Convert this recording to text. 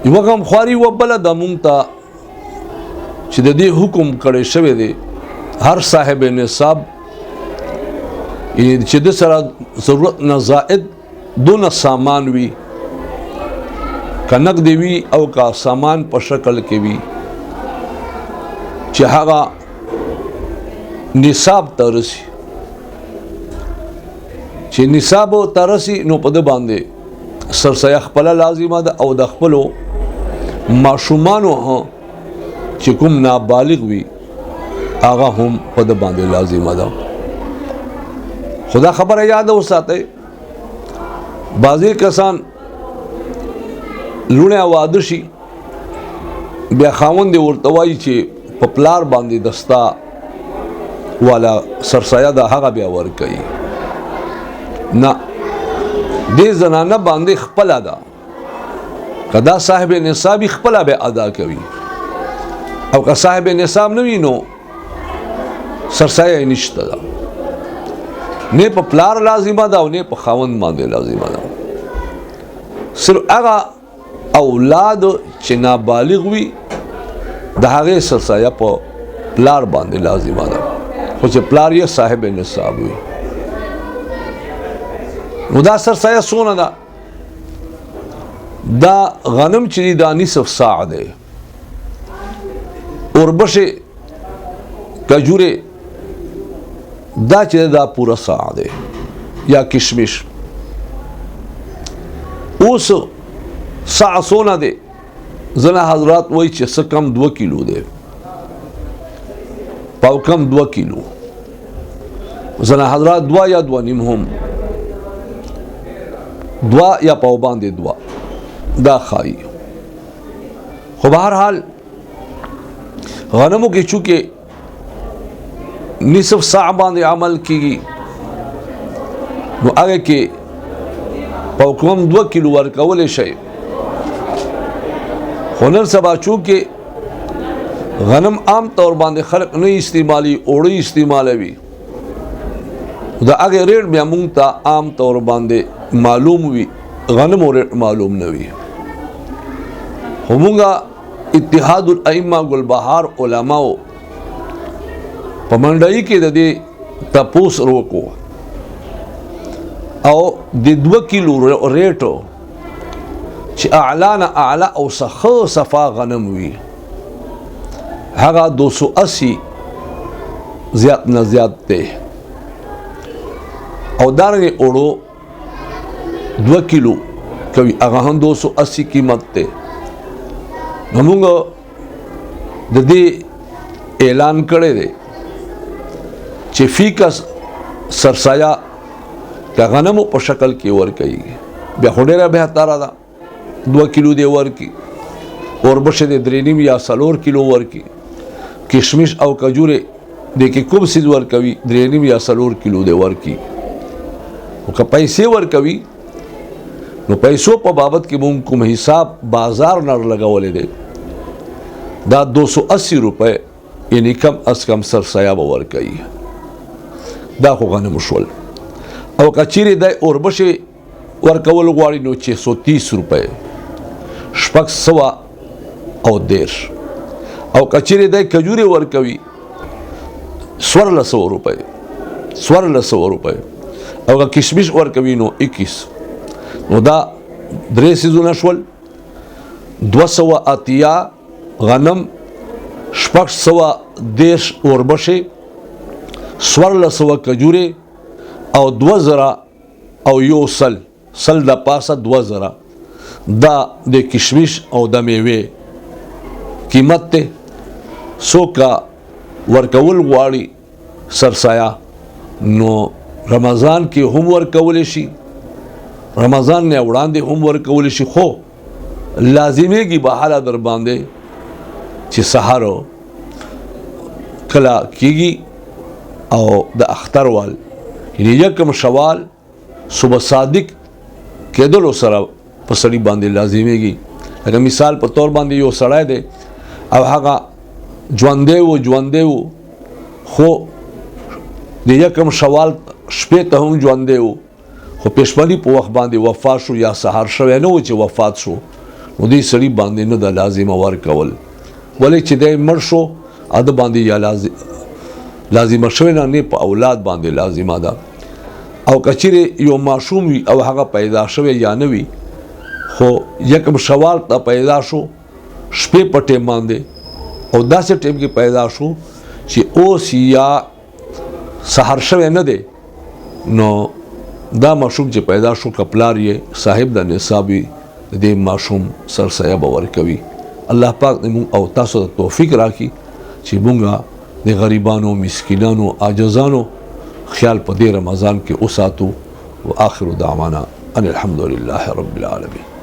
یوه غمخواري و بله د مونږ ته چې د دې حکم کړی شوی دی هر صاحب نصاب چې د سره ضرورت نه زائد دونه سامان وي که نقد وي او که سامان په شکل کې وي چې هغه نصاب ته رسي چې نصاب ته رسي نو په ده باندې سرسایه خپله لازمه ده او د خپلو ماشومانو چې کوم نابالغ وي هغه هم په ده باندې لازمه ده. خدا خبره یاد وساتئ بعضې کسان لوڼې واده شي بیا خاوند یې ورته وایي چې په پلار باندې دستا والا سرسایه ده هغه بیا ورکوي. نه دې زنانه باندې خپله ده که دا صاحب نصابي خپله به ادا کوي او که صاحب نصاب نه وي نو سرسایه یې نشته ده نه په پلار لازمه ده او نه په خاوند باندې لازمه ده. صرف هغه اولاد چې نابالغ وي د هغې سرسایه په پلار باندې لازمه ده خو چې پلار یې صاحب نصاب وي. نو دا سرسایه څونه ده؟ دا غنم چې دی دا نصف صاع دی، اوربشې کجورې دا چې دا پوره صاع دی یا کشمش. اوس صاع څونه دی؟ ځنه حضرات وایي چې څه کم 2 کیلو دی، پاو کم 2 کیلو، ځنه حضرات 2 یا 2 نیم هم 2 یا پاو باندې 2 دا خایي. خو بهرحال غنمو کې چونکې نصف صاع باندې عمل کیږي نو هغه کې پاو کم 2 کیلو ورکولی شي. خو نن سبا چونکې غنم عام طور باندې خلق نه استعمالي اوړه استعمالوي دا هغې ریټ بیا مونږ ته عام طور باندې معلوم وي، غنمو ریټ معلوم نه وي. خو مونږه اتحاد الائمه ګلبهار علماو په منډیي کې د دې تپوس وکړو او د 2 کیلو ریټو چې اعلی نه اعلی او څخه صفا غنم وي هغه 280 زیات نه زیات دی او دارنګې اوړو 2 کیلو کوي هغه هم 280 قیمت دی. نو موږ د دې اعلان کړی دی چې فی کس سرسایه که غنمو په شکل کې ورکوي بیا خو ډېره بهتره ده 2 کیلو دی ورکي، اوربشې دی 3 یا 4 کیلو ورکي، کشمش او کجورې دی کې کوم څیز ورکوي 3 یا 4 کیلو دی ورکي. او که پیسې ورکوي نو پیسو په بابت کې مونږ کوم حساب بازار نه لګولی دی دا 280 روپۍ یعنی کم از کم سرسایه به ورکوي. دا خو غنم شول. او که چیرې دی اوربشې ورکول غواړي نو 630 روپۍ 610 او که چیرې دی کجورې ورکوي 1400 روپۍ 1400 روپۍ او که کشمش ورکوي نو 21. نو دا 3 سیزونه شول 280 غنم 610 اوربشې 1400 کجورې او 2000 او یو سل د پاسه 2000 دا د کشمش او د میوې قیمت ته. څوک ورکول غواړي سرسایه نو رمضان کې هم ورکولی شي، رمضان نه وړاندې هم ورکولی شي، خو لازمیږي به حاله در باندې چې سهار کله کېږي او د اختر وال یعنی 1 شوال صبح صادق کېدلو سره په سړي باندې لازمیږي. لکه مثال په طور باندې یو سړی دی او هغه ژوندی و خو د 1 شوال شپې ته هم ژوندی و خو پېشمني په وخت باندې وفات شو یا سهار شوی نه و چې وفات شو نو دې سړي باندې نه د لازمه ورکول ولې چې دی مړ شو اده باندې یا لازمه شوی نه په اولاد باندې لازمه ده او کچېرې یو ماشوم وي او هغه پیدا شوی یا نه وي خو یکم شوال ته پیدا شو شپې په ټیم باندې او داسې ټیم کې پیدا شو چې اوس یا سحر شوی نه دی نو دا ماشوم چې پیدا شو کپلار یې صاحب د نصابي د دې ماشوم سرسایه به ورکوي الله پاک دې مونږ او تاسو ته توفیق راکړي چې مونږ د غریبانو مسکینانو عاجزانو خیال په دې رمضان کې وساتو واخر دعوانا ان الحمد لله رب العالمين.